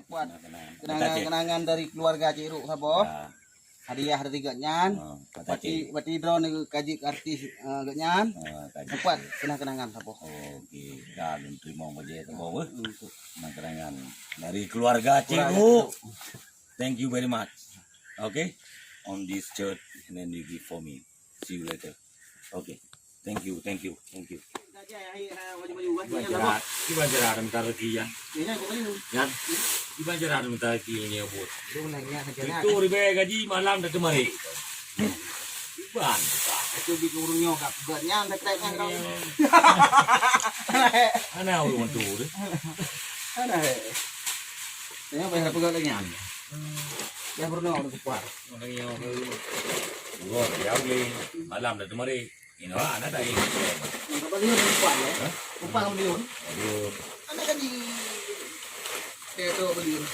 buat kenangan dari keluarga Cik Ruk sabo. Hadiah dari ganyan. Bati drone kaji artis ganyan. Buat kenangan sabo. Oke, dan terima kasih sabo. Kenangan dari keluarga Cik Ruk. Thank you very much. Okay, on this shirt and then you give for me. See you later. Okay, thank you. Iban jarak minta lagi ya. Yan, iban jarak minta lagi ini buat. Itu ribe gaji malam dah kemari. Iban, Itu bikurunyo kap ganyan tek-teknya kau. ana urun tu deh. Ada. Ini bayar pegang ganyan. Ya Bruno udah kuat. Orang yang gua dia beli malam dah kemari. Ini ana dah ini. Berapa dia udah kuat ya? Upah beliau. Aduh, Ada kan di itu beliau.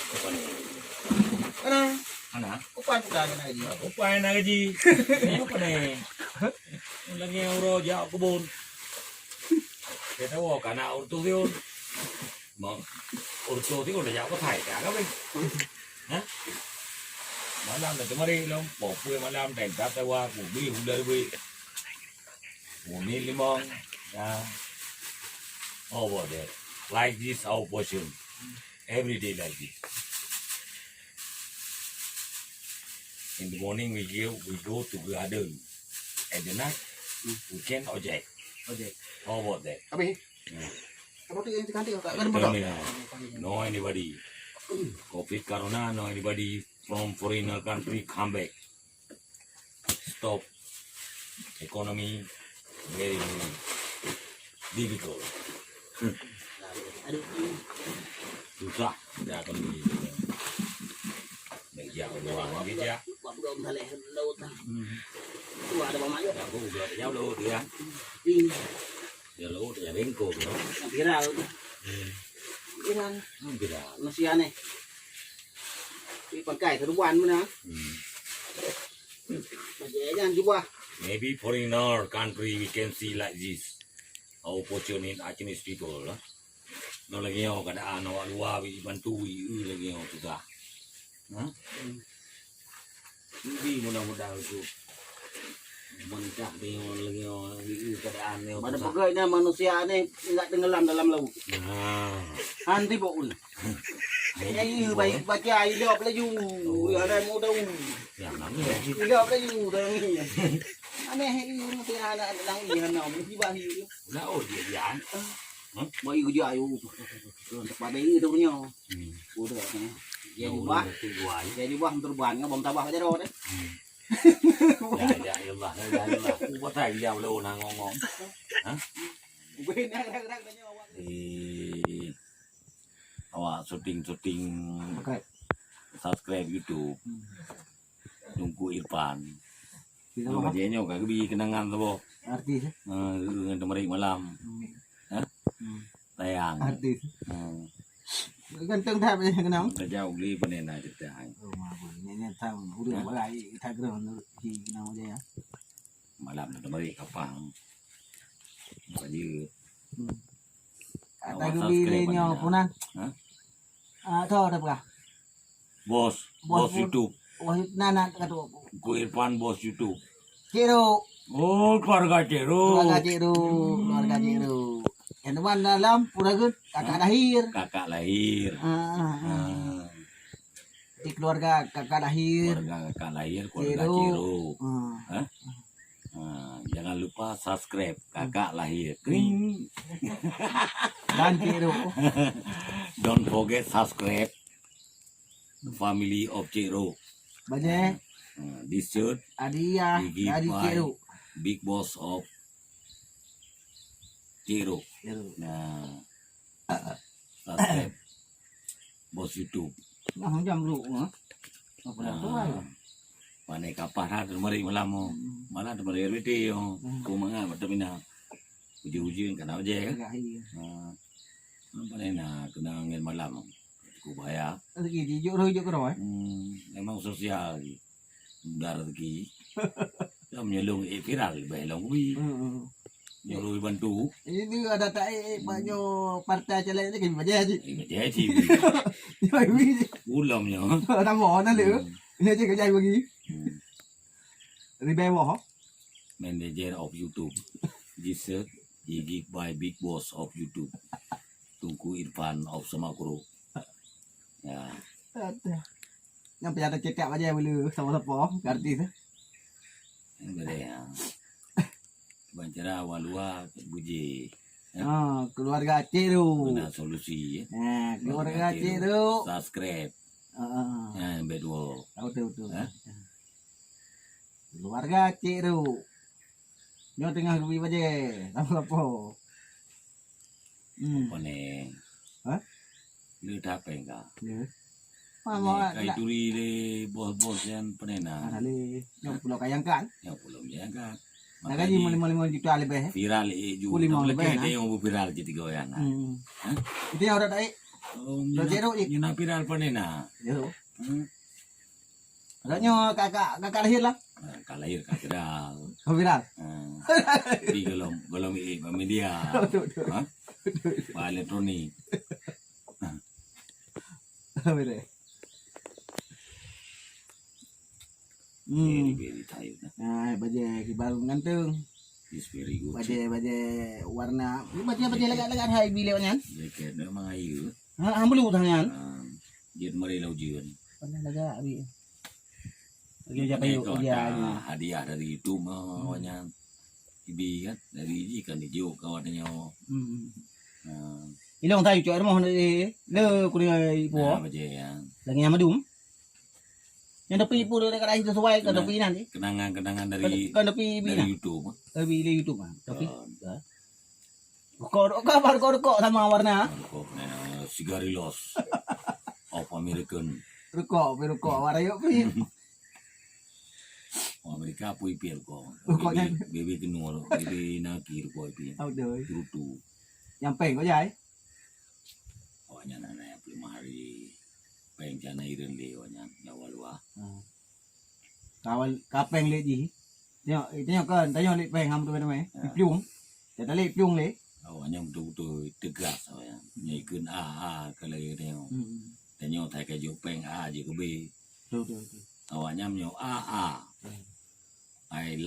ana. Upah juga ada lagi. Upaya na gaji. Ini apa nih? Lagi yang uro jauh kebun. Kita tahu karena urut itu, mau urut itu udah jauh ke thai cả các bạn. Hả? Malam là kemarin long, bỏ quê malam đèn cáp tay qua, củ bi cũng đời bi, củ ni limon, over there. Like this our portion, every day like this. In the morning we go to garden. At the night we can ojek. How about that? Abi. Kamu tuh yang kanti kak. Kan Tell me now. No anybody. COVID corona, no anybody from foreigner country come back. Stop. Economy very difficult. Susah. Tidak akan begini. Baik jauh orang lagi ya. Belum thale lâu ta. Tua ada mama yo. Aku udah jauh dulu dia. Ini Dia lalu dia bengkok. viral. Viral. Tidak. Masih aneh. Di pakai teruan mana? Masih jangan coba. Maybe foreigner country we can see like this. Our opportunity Chinese people lah. No lagi yang keadaan awak luar bantu lagi yang susah. Hah? Ini mudah-mudahan itu mencah dia lagi yang keadaan yang Pada pegawainya manusia aneh enggak tenggelam dalam laut. Nah, Anti boul. Ini baik baca ilap laju. Ada mudah. yang namanya Ilap laju dalam ini. Aneh ini mesti anak dalam ini hana mesti bahi. udah dia ya. Mai kerja ayo. Tempat ini tu punya. Udah kan. Ya jubah. Ya jubah terban ngabom tabah aja dah. Ya Allah. Buat saya jauh lu nang ngomong. Hah? Awak syuting subscribe YouTube. Tunggu Irfan. Nama jenyo kagak bi kenangan tu. Artis. Dengan temari malam. Hah? Tayang. Artis. Ganteng thap ni kenang. Dah jauh beli panen dah cerita. Oh mabul. Ni tahu udah bagai tak kira hi kenang aja ya. Malam dah temari kapang. Baju. Tak beli nyo punan. Hah? Tho dah berah. Bos YouTube. Wah nana kata Ku Irfan bos YouTube. Ciro. Oh, keluarga Cero. Keluarga Ciro. Yang teman dalam puragun kakak lahir. Kakak lahir. Di keluarga kakak lahir. Keluarga Cero. Hah? Jangan lupa subscribe kakak lahir. Kring. Dan Ciro. Don't forget subscribe the family of Cero. Banyak. This shirt Adia. we give Adi by Ciro. big boss of Cero. Nah, subscribe bos YouTube. Nah, jam lu. Apa dah tu ay. Mana kapal ada mari malam mo. Mana ada mari rete yo. Ku manga macam ina. Uji-uji kan aja. Apa na kenangan malam. Ku bayar. Lagi di jauh keroi. Memang sosial. Dar lagi. Yang menyelung viral bae long wi. nyuruh bantu. Ini ada tak banyak partai jalan ni kan baca je. Jadi Ini ulamnya. nama mana lu? Ini je kerja bagi. Ribe wah. Manager of YouTube. Jisek Gig by Big Boss of YouTube. Tungku Irfan of Semakro. Ya. Yang penjara cekak aja boleh sama-sama artis. Boleh ya. Bancara walua buji. Keluarga Aceh tu. Mana solusi ya. Keluarga Aceh tu. Subscribe. Bedua. Tahu. Keluarga Aceh tu. Nyo tengah kubi aja. Apa? Pane. Hah? Lu tak enggak? Ya. Mama Kai turi le bos-bos yang penena. Ada yang pulau kayangkan. Yang belum ya kan. Nak gaji lima juta lebih. Viral ju. Dia yang viral jadi goyang. Itu yang orang baik. Jero je. Yang viral penena. Jero. Agaknya kakak lahir lah. Kalahir kak viral. Oh viral. Di golong media. Elektronik. Betul. Very tired. Baje baru ngantung. It's very good. Baje warna. Baje lagak hai bilik kan? Jaket memang ayu. Hambulu tangan. Jet mari lau jian. Pandai lagak abi. Lagi apa yuk dia. Hadiah dari itu mawanya. Ibi kan dari ikan hijau kawannya. Ilong tahu cuy rumah ni le kuliah ibu. Baje ya. Lagi yang madum. Yang tepi ibu dia dekat itu sesuai ke tepi nanti. Kenangan dari bina. YouTube. Dari YouTube kan. Tapi Rokok sama warna. Rokok Cigarillos of American. Rokok warna yuk pi. Amerika pui pil ko. Rokoknya Bebe kenur, bebe nakir ko pi. Tahu deh. Tutu. Yang peng kau jai. Awaknya nana yang 5 hari. Peng jana iren le awaknya nyawalwa. Kawal kapeng le ji. Tengok kan, tengok le peng ham tu mana piung. Kita le piung le. Awaknya betul-betul tegas awaknya. Nyaikeun A kalau tengok. Tengok thai ka jo peng A je ke B. Betul. Awaknya menyo A. I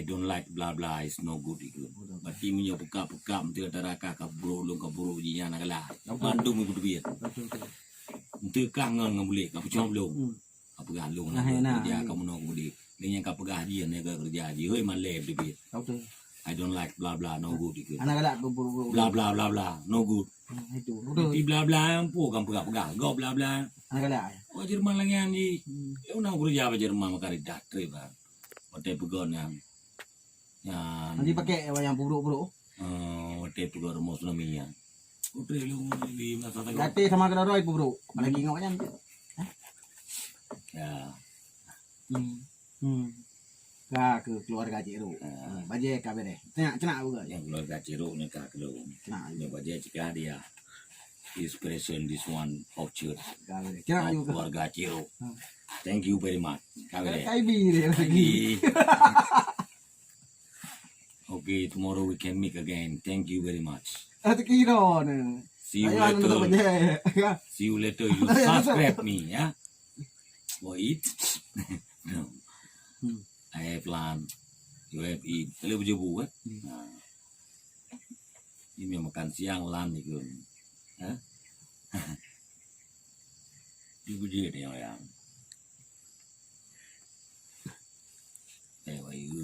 don't like blah blah is no good itu. Berarti menyo peka mesti antara kakak bro jinya nak lah. Mandu mu kudu biat. Mesti kangen ngambule ka pucong belum. Apa galung nak kerja kamu nak budi. Ni yang ka pegah dia ni kerja dia. Hoi man lep dia. Tahu. I don't like blah blah no good itu. Anak galak buru. Blah blah no good. Itu. Di blah blah pu kan pegah. Go blah blah. Anak galak. Oh Jerman lagi anji. Eu nak kerja apa Jerman makari datre ba. Hotel pegon yang nanti pakai yang buruk-buruk. Hotel pegon rumah tsunami yang. Hotel lu di masa tengah. Gati sama kedoroi buruk. Apalagi ngoknya. Ya. Ke keluarga Ciro. Baje kabe deh. Cenak juga. Yang keluarga Ciro ni kak lu. Cenak. Ni baje jika dia is present this one of church. Kabe deh. Cenak juga. Keluarga Ciro. Thank you very much. Kabe deh. Kai bi deh lagi. Okay, tomorrow we can meet again. Thank you very much. Kira ni. See you later. See you later. You subscribe me, ya. Mau eat? No. I have lunch. You have eat. Kalau berjebu kan? Ini makan siang lunch itu. Ibu dia yang.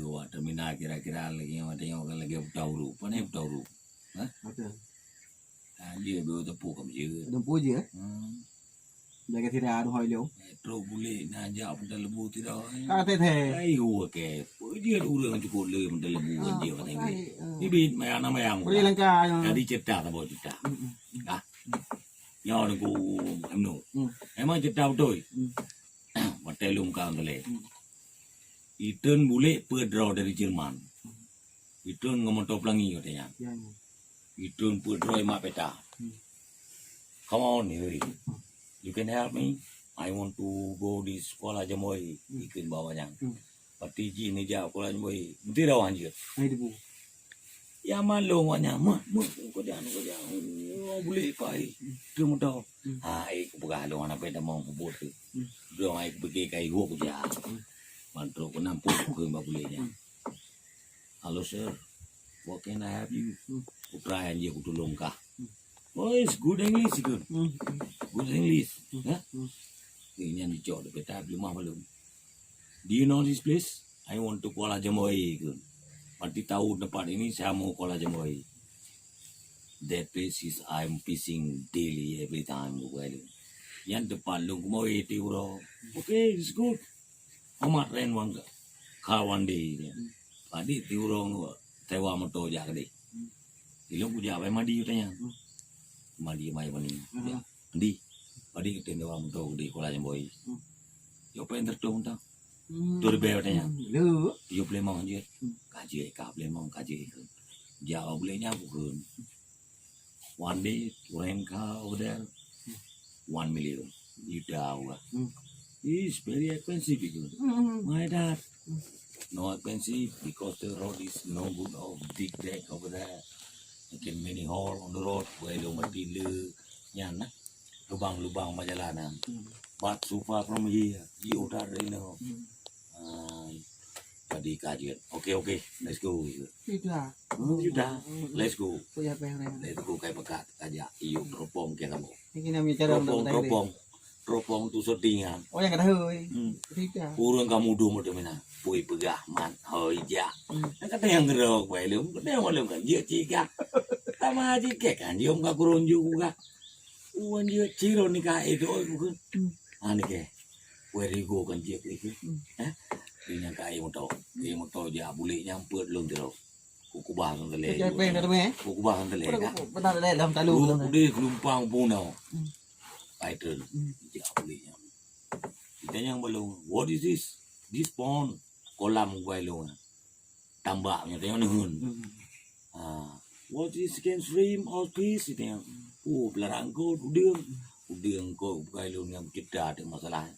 Wah, terminal kira-kira lagi yang ada yang lagi tahu apa ni tahu, Betul. Dia baru tepuk kamu je. Tempuh je. Jaga tidak ada hoi leu. Terus boleh najak pada lembu tidak. Kata teh. Ayo ke, dia urang cukup le pada lembu dia tengok. Ni bit mayang nama yang. Boleh langkah. Jadi cetak tak boleh cetak. Yang aku emno. Emang cetak betul. Hotel lum kau boleh. Itun boleh perdraw dari Jerman. Itun ngomong toplangi katanya. Itun perdraw mak peta. Come on, you can help me. I want to go di sekolah Jamoy. Ikut bawahnya. Pati ji ni jauh sekolah Jamoy. Mesti dah anjir. Ini bu. Ya malu wanya mah ko jangan boleh pai. Tu mo to. Ai ko buka lo ana peda mo bubut. Bro ai ko pergi kai gua ko ja. Mantro ko nampu ko ba boleh nya. Halo sir. What can I have you? Ko try aja ko tulong ka. Oh, it's good English good. Good English. Ha? Ini yang dicoba peta belum belum. Do you know this place? I want to Kuala Jamoi. Mati tahu tempat ini saya mau Kuala Jamoi. That place is I'm fishing daily every time. Yang depan lu mau itu bro. Okay, it's good. Amat ren wang kawan di. Tadi tiurong tewa moto jak deh. Ilmu puja apa madi tanya. Madi mai mani. Madi. Madi kita tewa moto di Kuala Jamoi. Yo pengen tertung tau. Tur beo tanya. Lu. Yo boleh mau je. Kaji ka boleh mau kaji. Jauh bolehnya bukan. One day rent car over there 1 million. You tahu. It's very expensive because my dad no expensive because the road is no good of big deck over there. Makin many hole on the road where lo mati le nyan na lubang-lubang majalanan. But so far from here, you already know. Tadi kajian. Okay, let's go. Sudah, let's go. Let's go kayak pekat aja. Iyo teropong kayak kamu. Teropong tu settingan. Oh yang kata hoi. Kurang kamu dulu macam mana? Pui pegah man, hoi ja. Kata yang gerok, belum. Kata yang belum kan dia cika. Tama aja kan dia enggak kurun juga. Uang dia ciro nikah itu bukan. Ani ke. Where you go kan dia itu. Ini kai motor dia boleh nyampur belum terus. Kuku bahang tele. Kuku bahang tele. Benar tele dalam talu. Udah gelombang punau. Title. Dia boleh nyam. Kita yang belum. What is this? This pond. Kolam gua lo. Tambaknya tengok nehun. What is can stream or fish itu yang. Belarang kau udah kau gua lo yang kita ada masalah.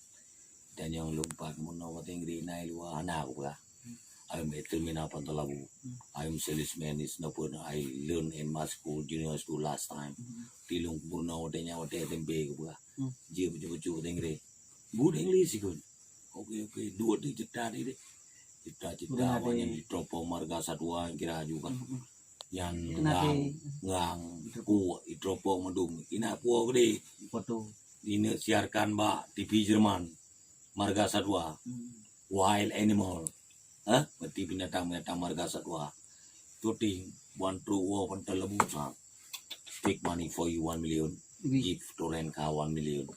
Dan yang lupa mau tinggi naik luar anak juga. I'm a terminal Pantalabu. I'm salesman is no pun. I learn in my school, junior school last time. Tilung purna wadanya wadaya tempe juga. Dia baju tinggi. Good English good. Okay. Dua di cita ini. Cita yang di Tropo Marga Satwa kira juga. Yang ngang ku di Tropo Medung. Ina ku gede. Foto. Ini siarkan mbak TV Jerman. Marga Satwa, wild animal, berarti binatang marga Satwa. Tuting, 1 true war Pantalabu sang. Take money for you 1 million, give to rent car 1 million.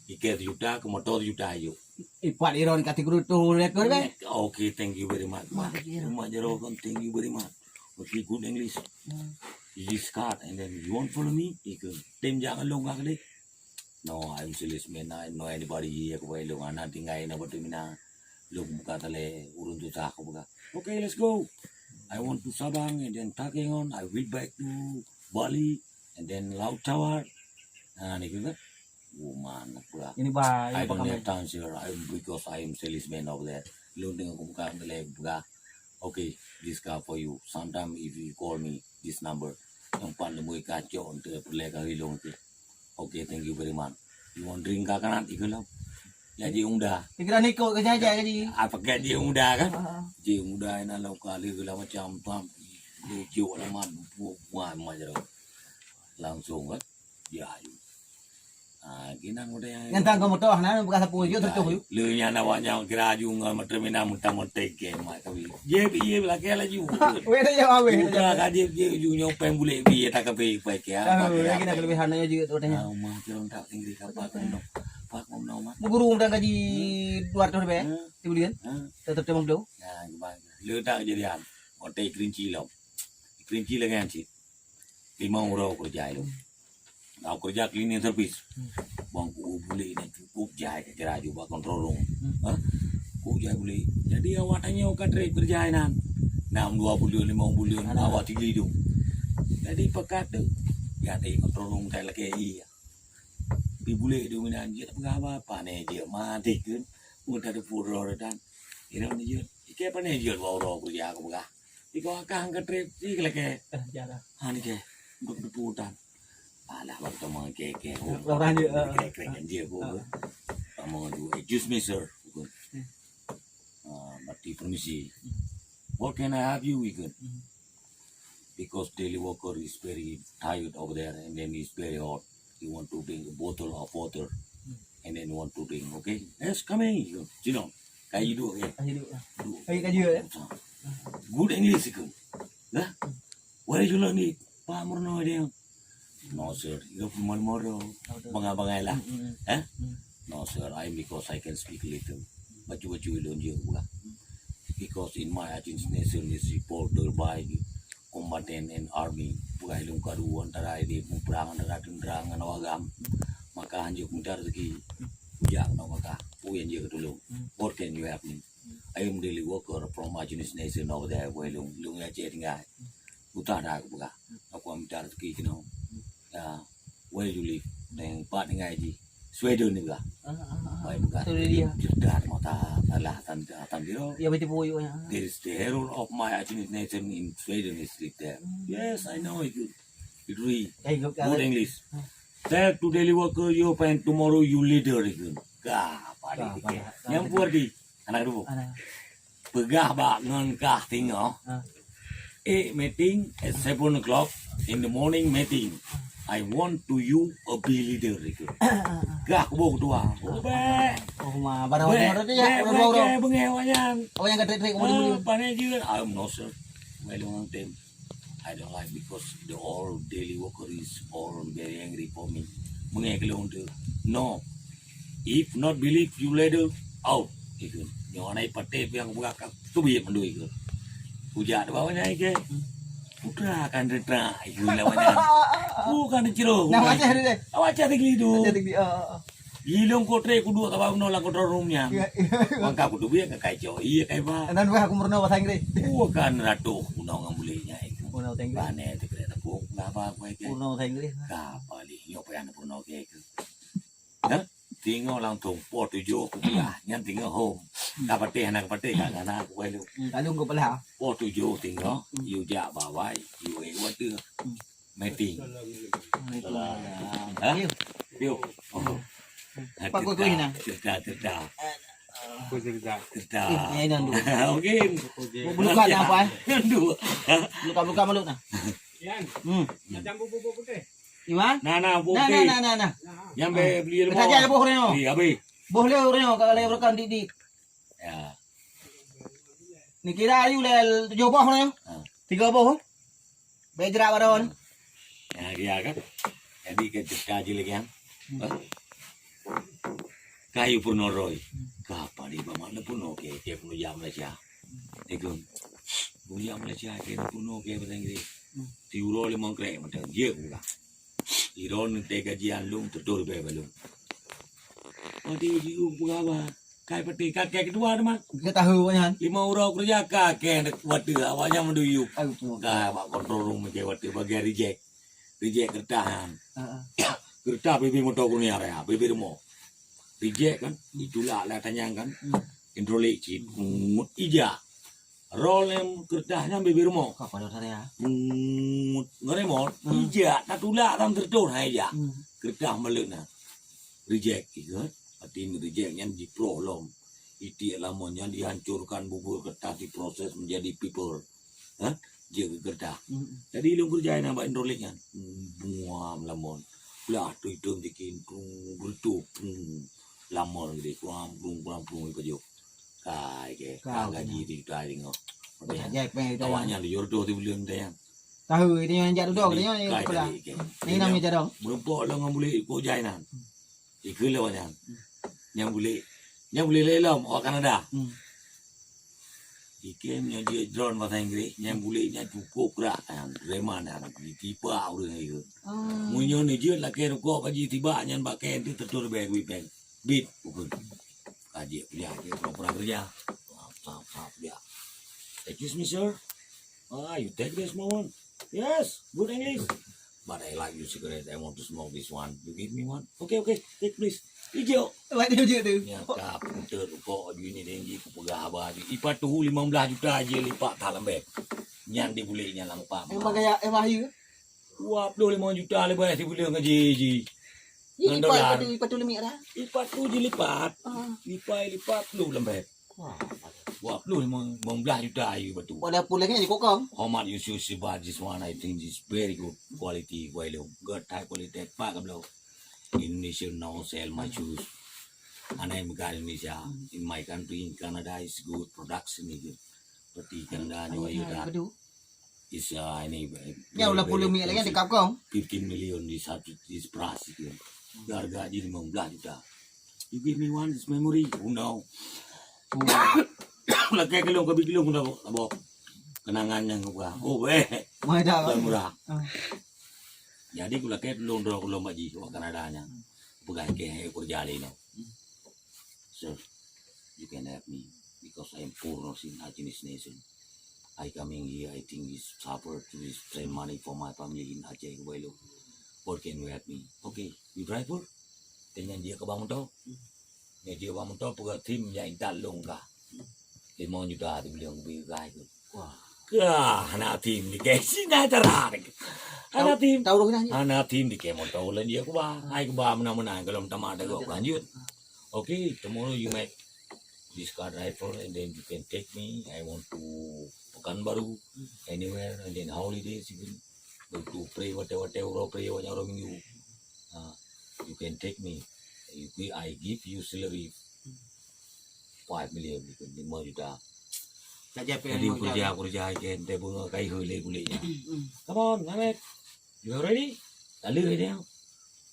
Ikat juta, kemotor juta ayo. Ipat iron kategori tu rekor kan? Okay, thank you very much. Majarokan, thank you very much. Okay, good English. This card and then you want follow me? Ikut. Tim jangan longgak deh. No, I'm salesman. I know anybody here. Kau elok anak tinggal na batu mina. Lok buka tale urun tu tak aku buka. Okay, let's go. I want to Sabang and then taking on. I will back to Bali and then Laut Tawar. Nah, ni juga. Oh man, pula. Ini bah. I don't have time here. Because I am salesman over there. Lok tengok aku buka tale buka. Okay, this car for you. Sometime if you call me this number, yang pandai mui kacau untuk perleka hilong tu. Okay, thank you very much. You want drink ka nanti kalau? Ya ji unda. Kira ni kau kerja aja jadi. Apa ke ji unda kan? Ji unda ina lau kali kalau macam pam lucu lama buat macam langsung kan? Ya. Kina muda yang. Yang tangkap motor, nah bukan sapu je tertuh je. Lu yang nawanya kira juga macam mina muta-muta ke macam ni. Je biye lagi lagi. Weh dah jawab weh. Udah kaji je juga nyopeng boleh biye tak kepe ke apa. Lagi nak kelebihannya juga tu tanya. Macam tak tinggi kapal kan. Pak mau mah. Guru udah gaji 200 ribu tibulian. Tetap cuma belum. Nah, gimana? Lu tak jadian. Hotel kerinci lo. Kerinci lagi anci. 5 orang kerja lo. Aku kerja cleaning service. Bangku boleh ni cukup jahit kira juga kontrol room. Ku jahit boleh. Jadi awak tanya awak trade perjalanan. 6 20 5 bulan awak tinggi tu. Jadi pekat tu. Ya di kontrol room saya lagi. Di boleh tu mina dia tak apa ni dia mati kan. Mudah ada pura dan. Ini ni dia. Ikan apa ni dia bawa kerja aku buka. Ikaw akang ka trip, sige lagi. Dạ rồi. Hani ke, duk duputan. Alah, waktu mga keke. Orang dia. Keke kan dia ko. Mga do, excuse me sir. Mati permisi. What can I have you, Wigan? Because daily worker is very tired over there and then it's very hot. You want to drink a bottle of water and then you want to drink, okay? Yes, come in. Sit down. Kayak you do, okay? Anh duduk. Do. Ay ka dia. Good English, Wigan. Huh? Where did you learn it? Pa, murno dia. No, sir. You have more bangay lah. Eh? No, sir. Because I can speak little. But you learn here, bukan? Because in my nation is reported by combatant and army. Bukan ilmu kadu antara ini peperangan dengan awagam. Maka anjuk minta rezeki. Ujang no maka. Uyan dia ketulung. What can you help me? I am daily worker from my nation over there. Bukan ilmu ya tinggal. Utara bukan. Aku minta rezeki kena. Where you live? Dengan part dengan aji. Sweden juga. Baik bukan. Tu dia. Cerdas mata alah tan biro. Ya betul boyo ya. There is the hero of my nation in Sweden is live there. Yes, I know it. It really Ay gok good English. Tell to daily worker you and tomorrow you leader itu. Kah, pada itu. Yang buat di anak dulu. Ana. Pegah bak ngan kah tinggal. Meeting at 7 o'clock in the morning meeting. I want to you a be leader itu. Gak aku tua. Be. Oh ma barang orang dia. Orang-orang. Bengewanyan. Oh yang gede kamu dulu. Panen juga. I'm no sir. Well long time. I don't like because the all daily worker is all very angry for me. Mengekelong tu. No. If not believe you leader out. Itu. Yang anai patep yang buka tu biar mendu itu. Hujat bawahnya itu. Putra akan retra itu lawannya. Bukan ciro. Nah macam hari deh. Awak cari gitu. Jadi Ilong kotre kudu tahu nolak kotor rumnya. Maka kudu biar kacau. Iya kayak apa? dan aku murno bahasa Inggris. Bukan ratu unang ambulenya itu. Murno bahasa Inggris. Bane itu kena pun ngapa gue ke. Murno bahasa Inggris. Kapali nyopayan pun oke ke. Dah tinggal langsung pot tujuh kuliah nyan tinggal home. Dapat teh anak dapat teh kan anak gue lu. Kalung ko pala. Pot tujuh tinggal. You jak bawai. You ewa tu. Meeting. Hah? Yo. Pak gue kuih na. Cerita. Ini nandu. Oke. Bukan apa? Nandu. Luka malu na. Yan, macam bubu putih. Iman? Nah, Nah. Yang beli Kita aja boh reno. Iya, be. Boh le reno kalau le berkan di. Ya. Ni kira ayu le 7 boh reno. 3 boh. Bejra baron. Ya, dia kan. Jadi ke kaji lagi yang. Kayu pun roy. Kapan di bawah pun oke. Dia pun jam Malaysia. Ikut. Jam Malaysia dia pun oke bahasa Inggris. Tiuro le mongkrek macam dia pula. Iron tega jian lung terdur be belum. Adi diu apa? Kai peti kakek kedua teman. Kita tahu kan. 5 euro kerja kakek waktu awalnya menduyuk. Aduh. Kah bak kontrol room ke waktu bagi reject. Reject kertahan. Kertas bibi motor kuning area, bibi rumah. Reject kan, itulah lah tanya kan. Hidrolik chip, ija. Rolem kertasnya bibi rumah. Kau pada saya. Ngeremot, ija. Tatulah tam tertur aja. Kertas melena. Reject ikut. Artinya rejectnya di prolong. Itu lamonnya dihancurkan bubur kertas diproses menjadi paper. Hah? Jaga kertas. Jadi lu kerjain apa hidroliknya? Buam lamon. Lah tu itu bikin bertup lamon gitu. Pulang itu kai gaji di tadi ngok. Awaknya di jordo tu belum dah yang. Tahu ini yang jatuh dog ni yang pula. Ini namanya jatuh. Berapa lah ngam boleh ko jainan. Ikut lawannya. Yang boleh lelam orang Kanada. Ikemnya dia drone bahasa Inggris, yang bolehnya cukup gerak kan. Reman anak tipe orang itu. Munyo ni dia lah kena kau kaji tiba yang pakai itu tertur beg bit bukan. Kaji dia pernah kerja. Maaf dia. Excuse me sir. You take this one. Yes, good English. But I like your cigarette. I want to smoke this one. You give me one. Okay, take please. Hijau. Buat dia tu. Ya, komputer kok gini dengi pegah abah. Ipat tu 15 juta aja lipat dalam beg. Nyan di boleh nyan lang pa. Emang gaya Wahyu. Wah, 25 juta le bayar si boleh ngaji. Ini Dolar. patu lemik dah. Lipat tu je lipat. Ah. Lipat lu lembek. Wah, lu 15 juta ayu betul. Pada pulangnya di kokong. How much you should buy this one? I think it's very good quality. Good high quality. Pak kablo. Indonesia now sell my shoes. And I'm got Indonesia. In my country, in Canada, is good production. But in Canada, no, you got is anyway. Ya ulah puluh mil lagi di kapkong. 15 million this price. Harga jadi 15 juta. You give me one this memory. Oh no. Lah kayak kelong na abo. Kenangannya gua. Oh weh. Mai dah. Murah. Jadi kula kayak londro kula maji wa Kanadanya. Bukan kayak kerja no. Sir, you can help me because I'm poor in Aceh nation. I coming here, I think this suffer to this send money for my family in Aceh Kuwailo. What can you help me? Okay, you driver? Dengan dia ke bangun tau. Dia bangun tau pegang tim yang dalung kah. 5 juta tu beli orang beli gai tu. Wah. Kah anak tim ni kayak sini acara. Anak tim. Tahu dah ni. Anak tim di kayak motor lah dia ke bah. Hai ke bah menang-menang kalau tamat ada kau lanjut. Okay, tomorrow you make this car driver and then you can take me. I want to Pekanbaru anywhere and then holidays you can go to pray whatever pray orang minggu. You can take me. I give you salary 5 million, 5 juta. Jadi kerja kan, dia bunga kai hule kulitnya. Come on, Namet. You ready? Lalu dia.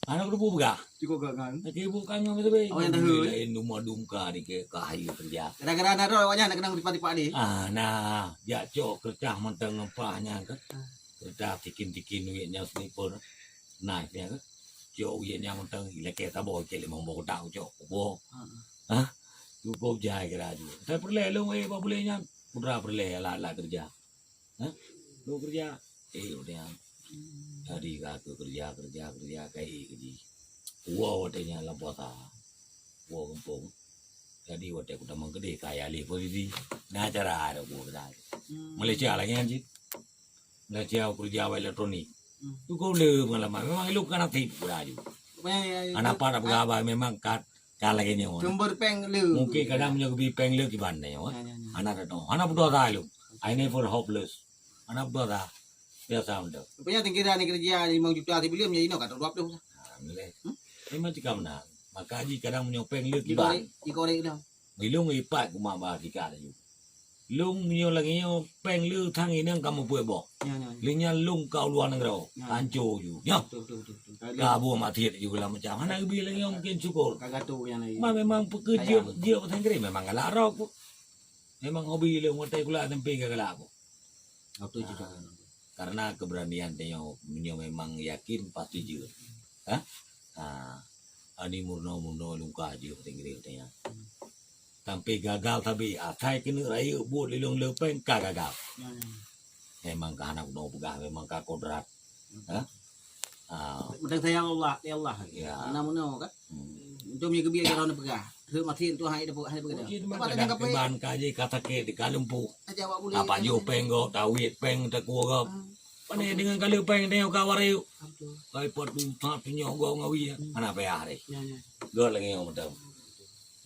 Anak lu buka. Cukup gagan. Nanti bukan yang itu be. Oh yang tahu. Lain rumah dumka ni ke kayu kerja. Gara-gara ada awaknya nak kena dipak-dipak ni. Nah, ya cok kerja mentang ngempahnya kan. Kerja tikin-tikin duitnya sniper. Naiknya kan. Cok duitnya mentang ilek tabok ke 5 tahu cok. Bo. Hah? Cukup jaya kira aja. Saya perlu lu apa bolehnya? Udah perlu lah kerja. Hah? Lu kerja. Udah. Jadi aku kerja kayak gini. Wow, watenya lapota. Wow, kampung. Jadi wate aku tamang gede kaya li posisi. Nah cara ada gua dah. Malaysia lagi anjir. Malaysia kerja elektronik. Tu kau le pengalaman. Memang lu kan aktif beraju. Anak para pegawai memang kat lagi ni orang. Jumber peng lu. Mungkin kadang punya kebi peng le kiban ni orang. Anak ada. Anak berdua dah lu. I never hopeless. Anak berdua dah. Biasa untuk. Rupanya tingkir ni kerja 5 juta ti beliau menjadi no kat 20. Memang cakap nak. Maka haji kadang menyopeng le kiban. Dikorek dah. Bilung ipat ku mak ba kika dah. Lung menyo lagi nyo peng le thang ini kamu puai bo. Ya. Linya lung kau luar negara. Hancur you. Ya. Betul. Kabu mati juga lah macam mana bi lagi mungkin syukur. Kagak tu yang lain. Memang pekerja dia petang kiri memang galak aku. Memang hobi le ngotai kula tempe galak aku. Betul juga. Karena keberanian dia memang yakin pasti juga. Hah? Ani murno lungka je tinggi dia. Sampai gagal tapi atai kena raya buat lilong lepeng gagal. Memang ka anak no pegah memang ka kodrat. Hah? Betul sayang Allah, ya Allah. Ya. Namun no kan. Jom ye kebiar orang pegah. Ke mati tu hai dapat hai pegah. Apa ada keban kaje kata ke di kalumpu. Jawab boleh. Apa jo penggo tawit peng tak kuo Pane dengan kali peng tengok kawar yuk. Kai pot du tak punya gua ngawi. Anak payah deh. Ya. Gua lagi yang betul.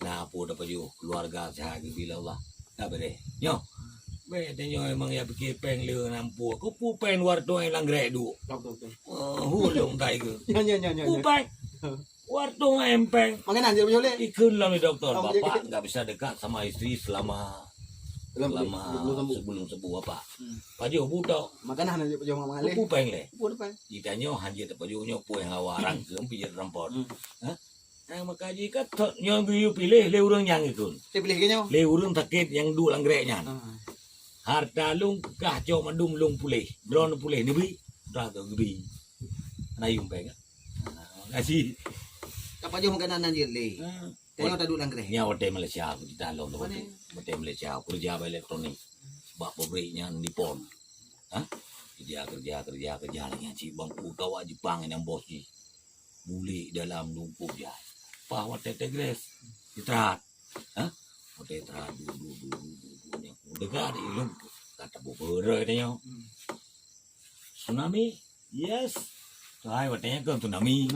Nah, apa dapat ju keluarga saya bila Allah. Tak boleh. Yo. Be tengok emang ya pikir peng le nampu. Ku pu peng war tu lang grek du. Betul. Hulung tai ke. Ya. Pu peng. War tu empeng. Makanan je boleh. Ikun lah ni doktor. Bapak enggak bisa dekat sama istri selama sebelum sebuah apa. Paju budak. Makanan je jom mengalir. Pu peng le. Pu depan. Ditanya hanya tak pajunya pu yang hawarang ke pijat rampot. Hah? Maka jika yang pilih le urang yang ikun. Dia pilih ke nyo. Le urang takit yang du langgreknya. Harta lung kah cok mandum lung pulih. Drone pulih ni bi. Dah tu bi. Nayung peng. Kasih. Apa jom makanan je le. Tengok tak duduk langgreh. Ni hotel Malaysia aku di dalam tu. Hotel Malaysia kerja elektronik. Sebab pabriknya di pon. Hah? Kerja lagi si bangku kawan Jepang yang bos ni. Muli dalam lumpur dia. Pak hotel Tegres. Istirahat. Hah? Hotel istirahat dulu. Dekat di kata bubur katanya. Tsunami, yes. Ay, katanya kan tsunami.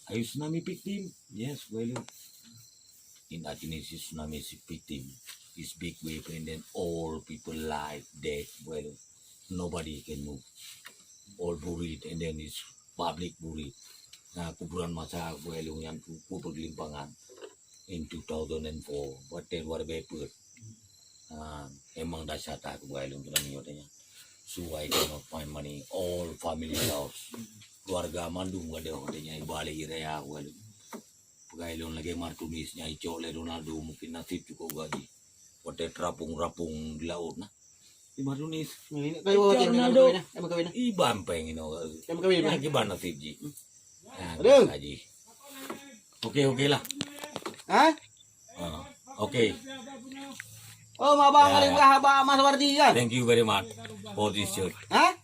Are you tsunami victim? Yes, well. In Indonesia, tsunami is victim. It's big wave and then all people lie dead. Well, nobody can move. All buried and then it's public buried. Nah, kuburan masa well yang kubur limpangan in 2004. But then what paper. Emang dasar tak well untuk namanya. So I cannot find money. All family house. Keluarga mandung ada katanya balik raya well. Pagailon lagi Martunisnya Ico le Ronaldo mungkin nasib cukup gaji. Pada terapung-rapung di laut nah. Di Martunis. Kayo Ronaldo. Ay magkawin na. Iban pengen Ay magkawin na. lagi ba nasib ji. Aduh. Gaji. Oke lah. Ha? Okay. Oh, mabang Ya, aling ya. kahaba Mas Wardi kan? Thank you very much for this shirt. Ha?